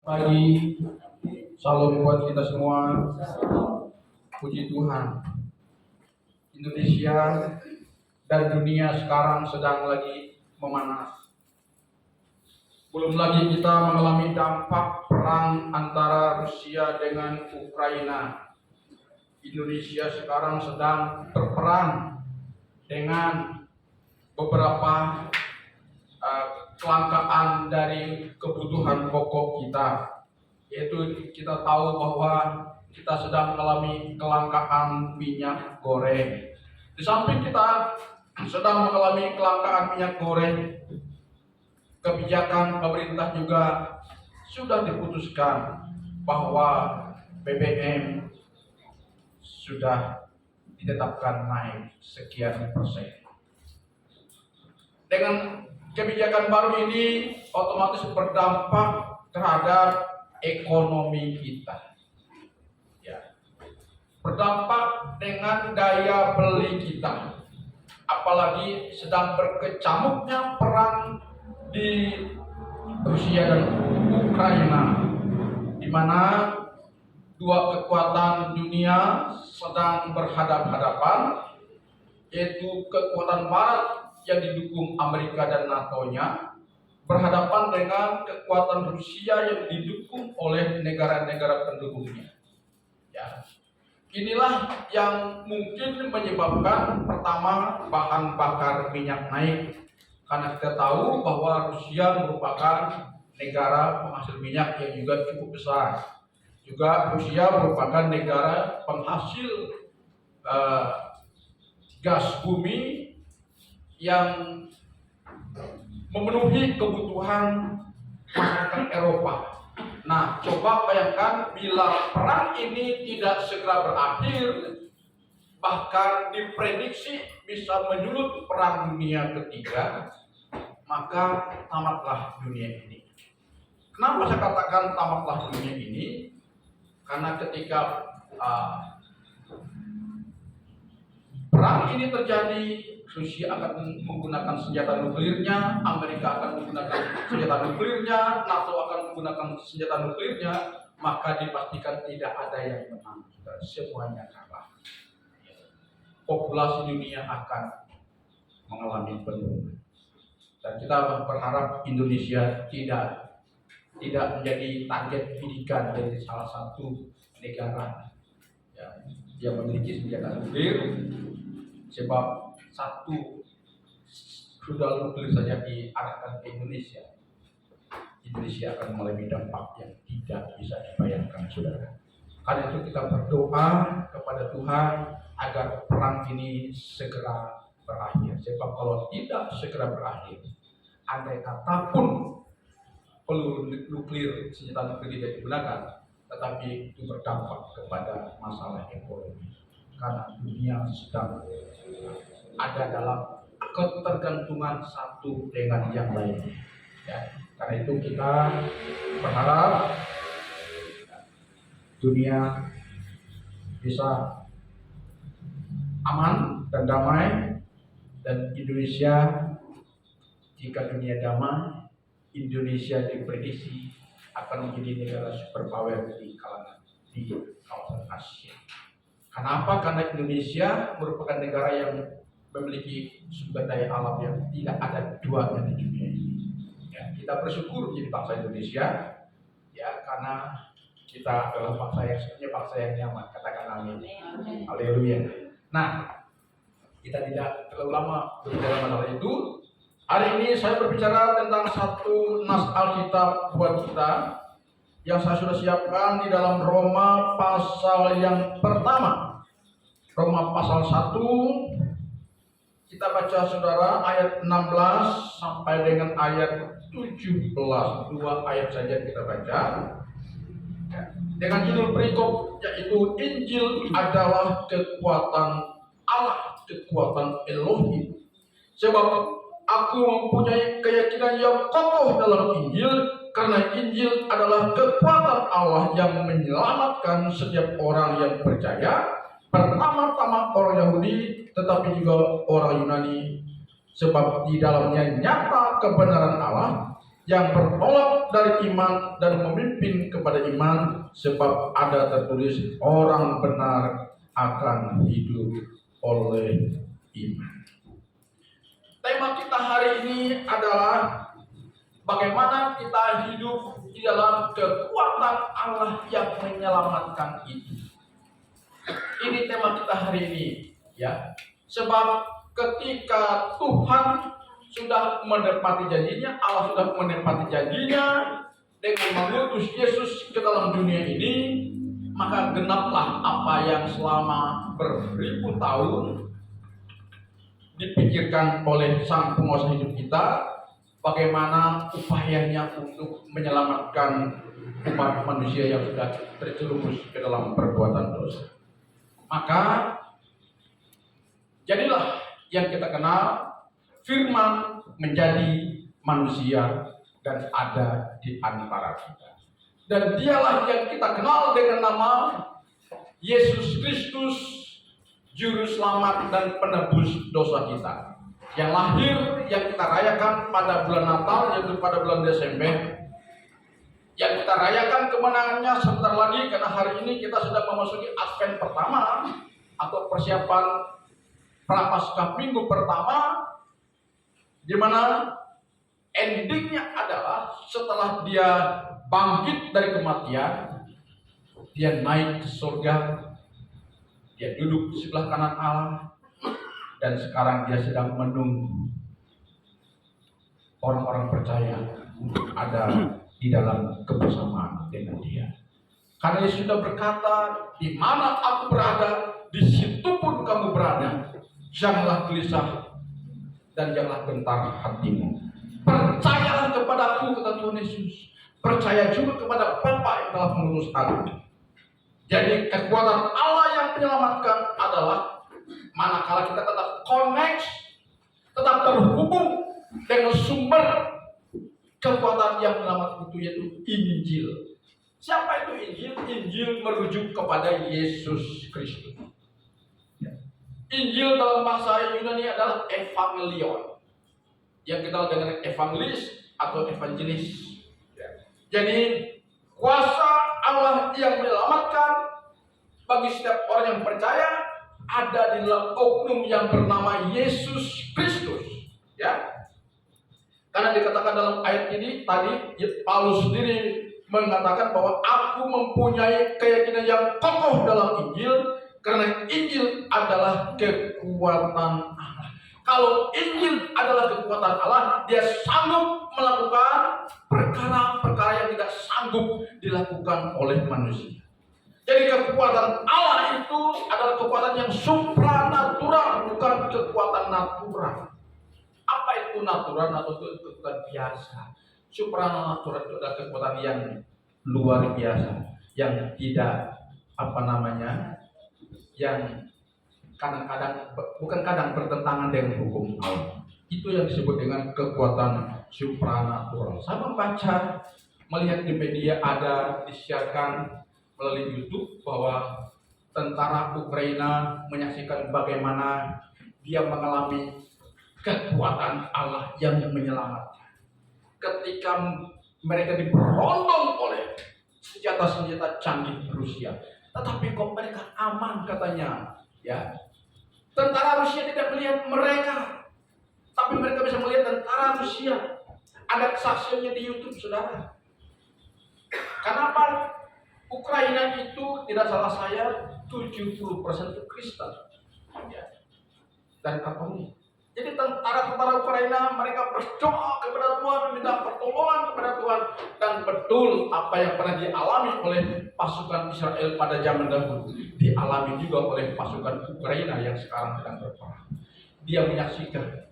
Pagi, salam buat kita semua. Puji Tuhan, Indonesia dan dunia sekarang sedang lagi memanas. Belum lagi kita mengalami dampak perang antara Rusia dengan Ukraina. Indonesia sekarang sedang berperang dengan beberapa kelangkaan dari kebutuhan pokok kita, yaitu kita tahu bahwa kita sedang mengalami kelangkaan minyak goreng. Di samping kita sedang mengalami kelangkaan minyak goreng, kebijakan pemerintah juga sudah diputuskan bahwa BBM sudah ditetapkan naik sekian persen. Dengan kebijakan baru ini otomatis berdampak terhadap ekonomi kita, ya. Berdampak dengan daya beli kita, apalagi sedang berkecamuknya perang di Rusia dan Ukraina, di mana dua kekuatan dunia sedang berhadapan-hadapan, yaitu kekuatan Barat yang didukung Amerika dan NATO-nya berhadapan dengan kekuatan Rusia yang didukung oleh negara-negara pendukungnya. Ya. Inilah yang mungkin menyebabkan pertama bahan bakar minyak naik, karena kita tahu bahwa Rusia merupakan negara penghasil minyak yang juga cukup besar. Juga Rusia merupakan negara penghasil gas bumi yang memenuhi kebutuhan masyarakat Eropa. Nah, coba bayangkan bila perang ini tidak segera berakhir, bahkan diprediksi bisa menyulut perang dunia ketiga, maka tamatlah dunia ini. Kenapa saya katakan tamatlah dunia ini? Karena ketika perang ini terjadi, Rusia akan menggunakan senjata nuklirnya, Amerika akan menggunakan senjata nuklirnya, NATO akan menggunakan senjata nuklirnya, maka dipastikan tidak ada yang menang, semuanya kalah. Populasi dunia akan mengalami penurunan. Dan kita berharap Indonesia tidak menjadi target bidikan dari salah satu negara yang memiliki senjata nuklir, sebab satu rudal nuklir saja diarahkan ke Indonesia akan mengalami dampak yang tidak bisa dibayangkan, saudara. Karena itu kita berdoa kepada Tuhan agar perang ini segera berakhir. Sebab kalau tidak segera berakhir, andai kata pun peluru nuklir, senjata nuklir tidak digunakan, tetapi itu berdampak kepada masalah ekonomi. Karena dunia sedang ada dalam ketergantungan satu dengan yang lain. Ya, karena itu kita berharap dunia bisa aman dan damai, dan Indonesia, jika dunia damai, Indonesia diprediksi akan menjadi negara superpower di kawasan Asia. Kenapa? Karena Indonesia merupakan negara yang memiliki sumber daya alam yang tidak ada duanya di dunia ini. Ya, kita bersyukur menjadi bangsa Indonesia, ya, karena kita adalah bangsa yang nyaman. Katakan amin. Haleluya. Nah, kita tidak terlalu lama berbicara masalah itu. Hari ini saya berbicara tentang satu nas Alkitab buat kita yang saya sudah siapkan di dalam Roma pasal yang pertama. Roma pasal 1, kita baca saudara ayat 16 sampai dengan ayat 17. 2 ayat saja kita baca. Dengan judul berikut, yaitu Injil adalah kekuatan Allah, kekuatan Elohim. Sebab aku mempunyai keyakinan yang kokoh dalam Injil, karena Injil adalah kekuatan Allah yang menyelamatkan setiap orang yang percaya, pertama-tama orang Yahudi, tetapi juga orang Yunani. Sebab di dalamnya nyata kebenaran Allah, yang bertolak dari iman dan memimpin kepada iman, sebab ada tertulis orang benar akan hidup oleh iman. Tema kita hari ini adalah bagaimana kita hidup di dalam kekuatan Allah yang menyelamatkan itu. Ini tema kita hari ini, ya. Sebab ketika Tuhan sudah menepati janjinya, Allah sudah menepati janjinya dengan mengutus Yesus ke dalam dunia ini, maka genaplah apa yang selama beribu tahun dipikirkan oleh Sang Penguasa hidup kita, bagaimana upayanya untuk menyelamatkan umat manusia yang sudah terjerumus ke dalam perbuatan dosa. Maka jadilah yang kita kenal, firman menjadi manusia dan ada di antara kita. Dan dialah yang kita kenal dengan nama Yesus Kristus, Juru Selamat dan Penebus dosa kita, yang lahir, yang kita rayakan pada bulan Natal, yaitu pada bulan Desember, yang kita rayakan kemenangannya sebentar lagi, karena hari ini kita sudah memasuki Advent pertama atau persiapan Prapaskah minggu pertama, di mana endingnya adalah setelah dia bangkit dari kematian, dia naik ke surga, dia duduk di sebelah kanan Allah, dan sekarang dia sedang menunggu orang-orang percaya untuk ada di dalam kebersamaan dengan dia. Karena dia sudah berkata, di mana aku berada, di situ pun kamu berada. Janganlah gelisah dan janganlah gentar hatimu. Percayalah kepadaku, kata Tuhan Yesus. Percaya juga kepada Bapa yang telah mengutus aku. Jadi kekuatan Allah yang menyelamatkan adalah manakala kita tetap connect, tetap terhubung dengan sumber kekuatan yang menyelamatkan itu, yaitu Injil. Siapa itu Injil? Injil merujuk kepada Yesus Kristus. Injil dalam bahasa Yunani adalah evangelion, yang kita dengan evangelis atau evangelis. Jadi kuasa Allah yang menyelamatkan bagi setiap orang yang percaya ada di dalam oknum yang bernama Yesus Kristus. Ya, karena dikatakan dalam ayat ini tadi, Paulus sendiri mengatakan bahwa aku mempunyai keyakinan yang kokoh dalam Injil, karena Injil adalah kekuatan Allah. Kalau Injil adalah kekuatan Allah, dia sanggup melakukan perkara-perkara yang tidak sanggup dilakukan oleh manusia. Jadi kekuatan Allah itu adalah kekuatan yang supranatural, bukan kekuatan natural. Apa itu natural atau kekuatan biasa? Supranatural itu adalah kekuatan yang luar biasa, yang tidak yang kadang-kadang, bukan kadang, bertentangan dengan hukum Allah. Itu yang disebut dengan kekuatan supranatural. Saya membaca, melihat di media ada disiarkan melalui YouTube bahwa tentara Ukraina menyaksikan bagaimana dia mengalami kekuatan Allah yang menyelamatkan. Ketika mereka diberondong oleh senjata-senjata canggih Rusia, tetapi kok mereka aman katanya, ya. Tentara Rusia tidak melihat mereka, tapi mereka bisa melihat tentara Rusia. Ada kesaksiannya di YouTube, saudara. Kenapa? Ukraina itu tidak salah saya 70% itu Kristen, ya, dan Katolik. Jadi tentara-tentara Ukraina mereka berdoa kepada Tuhan, meminta pertolongan kepada Tuhan, dan betul apa yang pernah dialami oleh pasukan Israel pada zaman dahulu dialami juga oleh pasukan Ukraina yang sekarang sedang berperang. Dia menyaksikan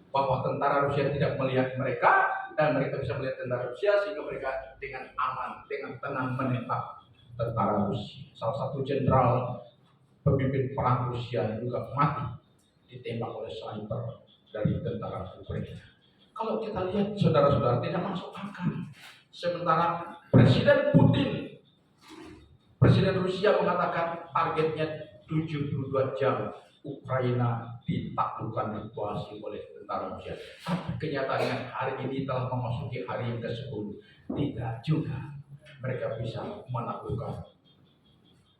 bahwa tentara Rusia tidak melihat mereka, dan mereka bisa melihat tentara Rusia, sehingga mereka dengan aman, dengan tenang menembak tentara Rusia. Salah satu jenderal pemimpin perang Rusia juga mati ditembak oleh sniper dari tentara Ukraina. Kalau kita lihat, saudara-saudara, tidak masuk akal. Sementara Presiden Putin, Presiden Rusia, mengatakan targetnya 72 jam Ukraina ditaklukkan dikuasai oleh tentara Rusia. Tapi kenyataannya hari ini telah memasuki hari yang ke-10. Tidak juga mereka bisa menaklukkan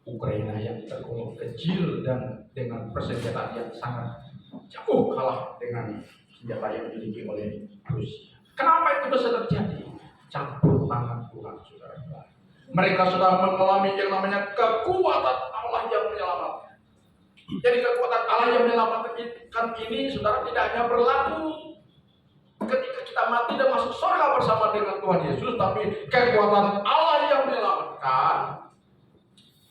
Ukraina yang tergolong kecil dan dengan persenjataan yang sangat jauh kalah dengan senjata yang dimiliki oleh Rusia. Kenapa itu bisa terjadi? Campur tangan Tuhan, saudara-saudara. Mereka sudah mengalami yang namanya kekuatan Allah yang menyelamatkan. Jadi kekuatan Allah yang menyelamatkan ini, saudara, tidak hanya berlaku ketika kita mati dan masuk surga bersama dengan Tuhan Yesus, tapi kekuatan Allah yang menyelamatkan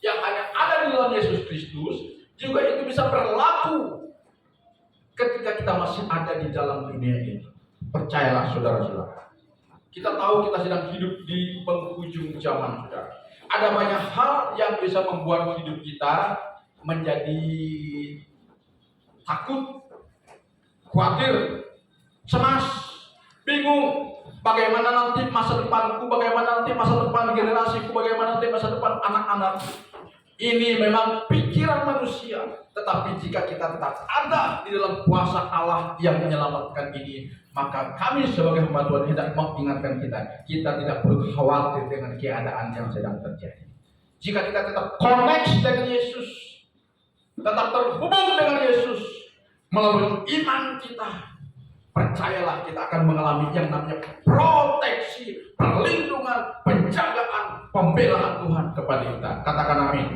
yang hanya ada di dalam Yesus Kristus juga itu bisa berlaku ketika kita masih ada di dalam dunia ini. Percayalah, saudara-saudara. Kita tahu kita sedang hidup di penghujung zaman, saudara. Ada banyak hal yang bisa membuat hidup kita menjadi takut, khawatir, cemas, bingung. Bagaimana nanti masa depanku, bagaimana nanti masa depan generasiku, bagaimana nanti masa depan anak-anak. Ini memang pikiran manusia. Tetapi jika kita tetap ada di dalam kuasa Allah yang menyelamatkan ini, maka kami sebagai hamba Tuhan hendak mengingatkan kita tidak perlu khawatir dengan keadaan yang sedang terjadi. Jika kita tetap connect dengan Yesus, tetap terhubung dengan Yesus melalui iman kita, percayalah kita akan mengalami yang namanya proteksi, perlindungan, penjagaan, pembelaan Tuhan kepada kita. Katakan amin.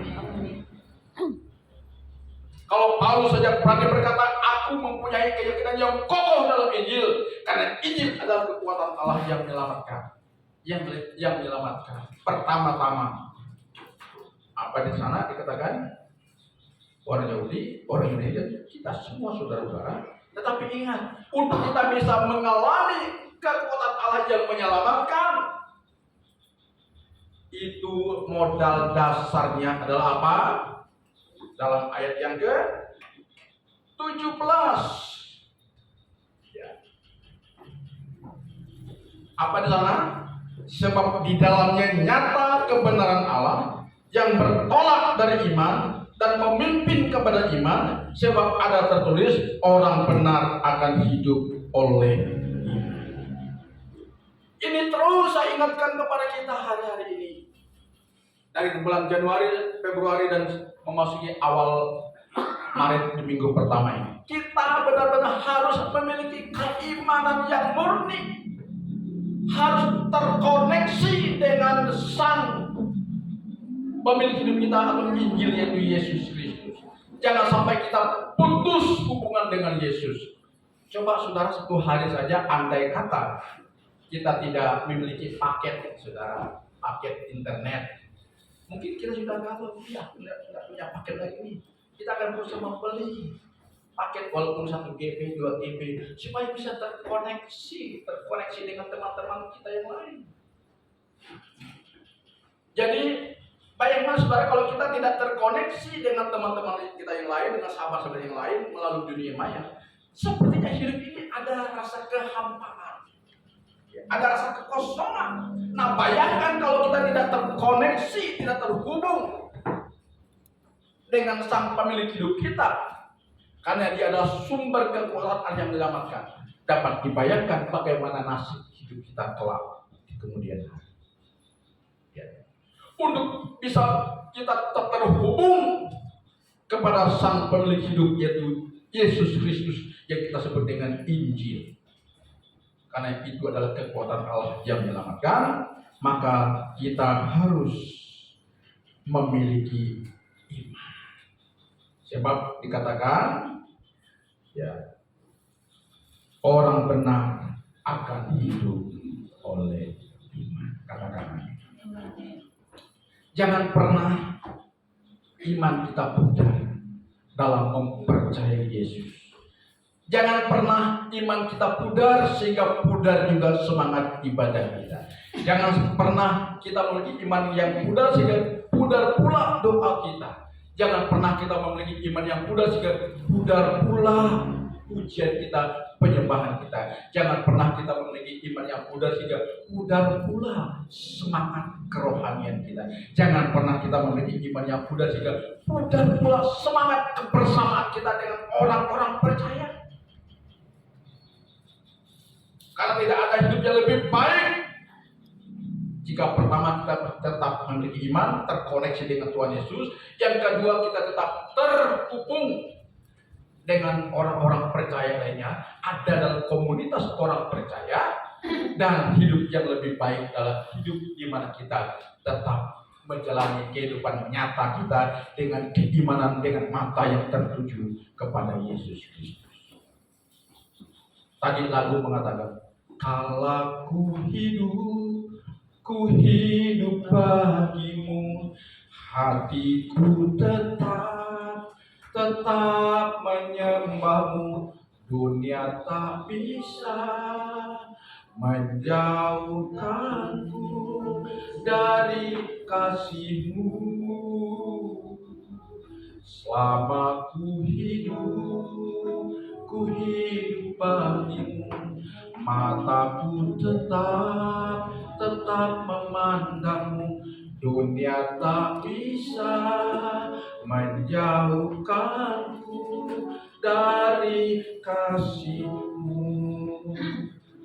Kalau Paulus saja berani berkata, aku mempunyai keyakinan yang kokoh dalam Injil, karena Injil adalah kekuatan Allah yang menyelamatkan. Yang menyelamatkan. Pertama-tama, apa di sana dikatakan? Orang Yahudi, orang Indonesia, kita semua saudara-saudara. Tetapi ingat, untuk kita bisa mengalami kekuatan Allah yang menyelamatkan, itu modal dasarnya adalah apa? Dalam ayat yang ke-17. Ya. Apa di sana? Sebab di dalamnya nyata kebenaran Allah yang bertolak dari iman dan memimpin kepada iman, sebab ada tertulis orang benar akan hidup oleh iman. Ini terus saya ingatkan kepada kita hari-hari ini. Dari bulan Januari, Februari dan memasuki awal Maret di minggu pertama ini, kita benar-benar harus memiliki keimanan yang murni, harus terkoneksi dengan Sang pemilik hidup kita atau Injil yaitu Yesus Kristus. Jangan sampai kita putus hubungan dengan Yesus. Coba saudara, satu hari saja andai kata kita tidak memiliki paket, saudara, paket internet, mungkin kita sudah galau, ya, tidak punya paket lagi nih. Kita akan berusaha membeli paket walaupun 1 GB, 2 GB, supaya bisa terkoneksi dengan teman-teman kita yang lain. Jadi bayangkan saudara, kalau kita tidak terkoneksi dengan teman-teman kita yang lain, dengan sahabat-sahabat yang lain melalui dunia maya, sepertinya hidup ini ada rasa kehampaan, ada rasa kekosongan. Nah, bayangkan kalau kita tidak terkoneksi, tidak terhubung dengan Sang pemilik hidup kita, karena Dia adalah sumber kekuatan yang menyelamatkan. Dapat dibayangkan bagaimana nasib hidup kita kelak di kemudian hari. Untuk bisa kita tetap terhubung kepada Sang pemilik hidup yaitu Yesus Kristus yang kita sebut dengan Injil. Karena itu adalah kekuatan Allah yang menyelamatkan, maka kita harus memiliki iman. Sebab dikatakan, ya, orang benar akan hidup oleh iman. Katakan. Jangan pernah iman kita pudar dalam mempercayai Yesus. Jangan pernah iman kita pudar sehingga pudar juga semangat ibadah kita. Jangan pernah kita memiliki iman yang pudar sehingga pudar pula doa kita. Jangan pernah kita memiliki iman yang pudar sehingga pudar pula pujian kita, penyembahan kita. Jangan pernah kita memiliki iman yang pudar sehingga pudar pula semangat kerohanian kita. Jangan pernah kita memiliki iman yang pudar sehingga pudar pula semangat kebersamaan kita dengan orang-orang percaya. Karena tidak ada hidup yang lebih baik jika pertama kita tetap memiliki iman, terkoneksi dengan Tuhan Yesus. Yang kedua, kita tetap terhubung dengan orang-orang percaya lainnya, ada dalam komunitas orang percaya, dan hidup yang lebih baik adalah hidup di mana kita tetap menjalani kehidupan nyata kita dengan keimanan, dengan mata yang tertuju kepada Yesus Kristus. Tadi lagu mengatakan, kalau ku hidup bagimu, hatiku tetap menyembahmu. Dunia tak bisa menjauhkanku dari kasihmu. Selama ku hidup bagimu, mataku tetap memandangmu. Dunia tak bisa menjauhkanku dari kasihmu.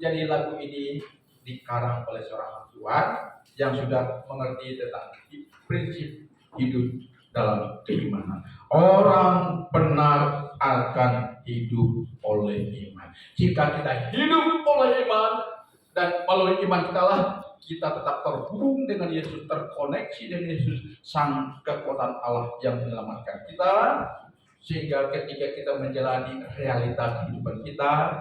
Jadi lagu ini dikarang oleh seorang Tuhan yang sudah mengerti tentang prinsip hidup dalam keimanan. Orang benar akan hidup oleh iman. Jika kita hidup oleh iman, dan melalui iman kita lah kita tetap terhubung dengan Yesus, terkoneksi dengan Yesus, sang kekuatan Allah yang menyelamatkan kita, sehingga ketika kita menjalani realitas kehidupan kita,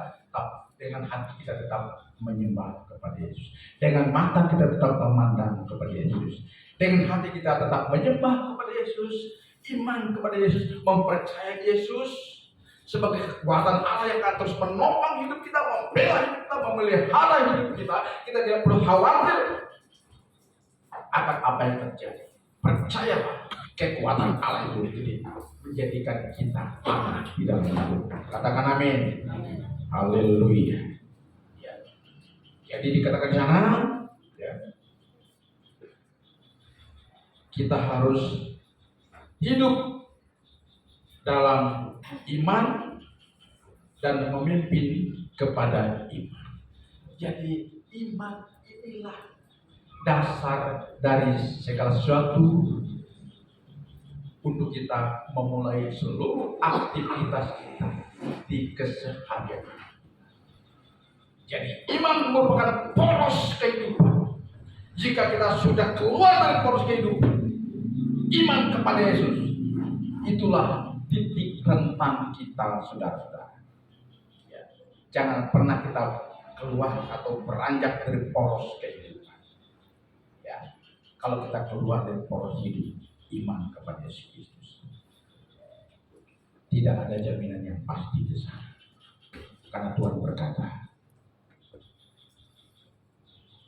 dengan hati kita tetap menyembah kepada Yesus, dengan mata kita tetap memandang kepada Yesus, dengan hati kita tetap menyembah kepada Yesus, iman kepada Yesus, mempercayai Yesus sebagai kekuatan Allah yang akan terus menopang hidup kita, membela hidup kita, memelihara hidup kita. Kita tidak perlu khawatir akan apa yang terjadi. Percayalah, kekuatan Allah itu menjadikan kita aman di dalam hidup. Katakan amin. Haleluya. Ya. Jadi dikatakan di sana, ya, kita harus hidup dalam iman dan memimpin kepada iman. Jadi iman inilah dasar dari segala sesuatu untuk kita memulai seluruh aktivitas kita di keseharian. Jadi iman merupakan poros kehidupan. Jika kita sudah keluar dari poros kehidupan, iman kepada Yesus, itulah titik rentang kita, saudara-saudara. Ya. Jangan pernah kita keluar atau beranjak dari poros kehidupan. Ya. Kalau kita keluar dari poros hidup, iman kepada Yesus Kristus, tidak ada jaminan yang pasti di sana. Karena Tuhan berkata,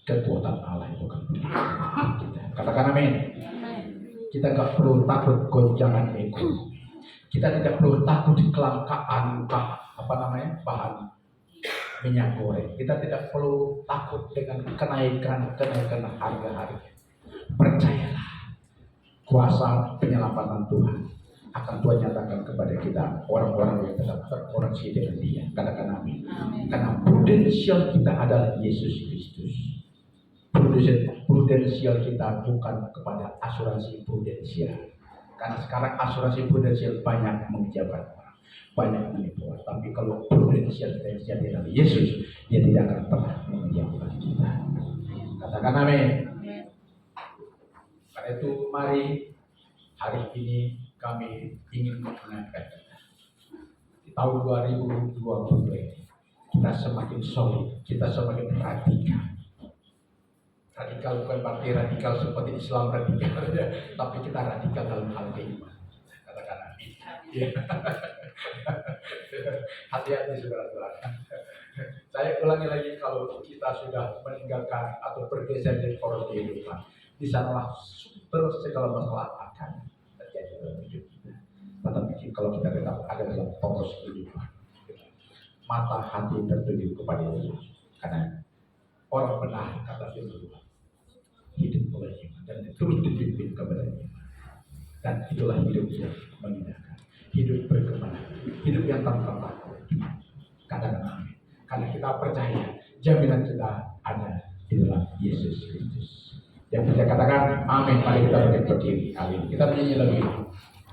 kekuatan Allah itu akan berikan kita. Katakan amin. Kita tidak perlu takut goncangan ekonomi. Kita tidak perlu takut kelangkaan bahan minyak goreng. Kita tidak perlu takut dengan kenaikan harga-harga. Percayalah, kuasa penyelamatan Tuhan akan Tuhan nyatakan kepada kita, orang-orang yang tetap terkoneksi dengan Dia. Katakan amin. Karena prudensial kita adalah Yesus Kristus. Prudensial kita bukan kepada asuransi prudensial. Karena sekarang asuransi prudensial banyak mengejarkan orang, banyak menipu. Tapi kalau prudensial kita adalah Yesus, Dia tidak akan pernah mengejarkan kita. Katakan amin. Karena itu mari hari ini kami ingin mengingatkan kita. Di tahun 2020 ini kita semakin solid, kita semakin radikal. Radikal bukan berarti radikal seperti Islam radikal, tapi kita radikal dalam hal keimanan. Katakan amin. Hati-hati saudara-saudara. Saya ulangi lagi, kalau kita sudah meninggalkan atau bergeser dari poros kehidupan, di sanalah sumber segala masalah akan terjadi dalam hidup kita. Tetapi kalau kita tetap ada dalam poros kehidupan, mata hati tertuju kepada Yesus. Karena orang benar kata Tuhan hidup oleh iman dan terus dipimpin kepada iman. Dan itulah hidup yang mengindahkan, hidup berkemenangan, hidup yang tanpa takut. Katakan amin. Karena kita percaya jaminan kita ada di dalam Yesus Kristus. Yang kita katakan amin. Mari kita berdiri. Amin. Kita menyanyi lagi.